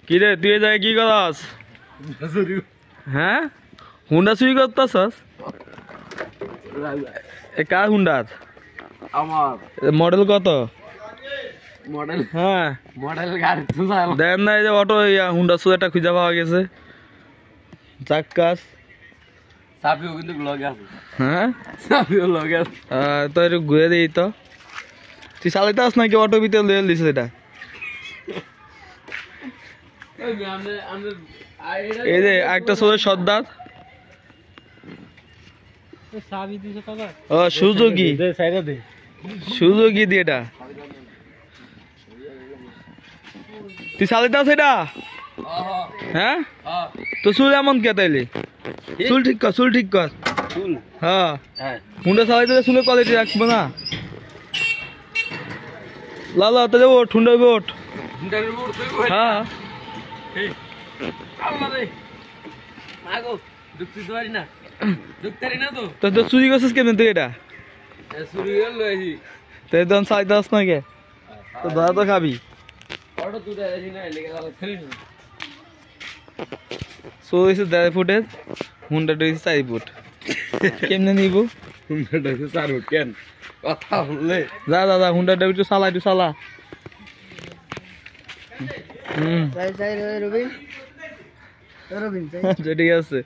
কি রে তুই এই জায়গায় কি করস? হ্যাঁ হুন্ডা চুরি করতেছস? এ কার হুন্ডা? আমার মডেল কত? মডেল হ্যাঁ মডেল গাড়ি তো চালাম। দেন না এই যে অটো হুন্ডা চুরিটা খুঁজে পাওয়া গেছে চাক্কাস। চাবিও কিন্তু লগে আছে। হ্যাঁ চাবিও লগে আছে। তো একটু ঘুরে দিই তো। তুই চালাইতে আস নাকি অটো ভিতরে লিয়ে দিস এটা? এই যে একটা ছোট সর্দার ও সুজুকি সুজুকি দিয়ে এটা তুই চালাইতে আস এটা? হ্যাঁ তো চুল এমন কে তাইলে? চুল ঠিক কর চুল ঠিক কর। হ্যাঁ হুন্ডা চালাইতে চুলের কোয়ালিটি রাখবো না। লালা তাহলে ওঠ হুন্ডা ওঠ। হ্যাঁ তো চুরি করছিস কেন তুই এটা? তো একদম চালাইতে আস না কে? তো ধরা তো খাবি। চল্লিশ 1.5 ফুটের হুন্ডাটা 4 ফুট কেমনে নিব? হুন্ডাটা 4 ফুট কেন কথা বললে? যা দাদা হুন্ডাটা একটু চালা ঠিক আছে।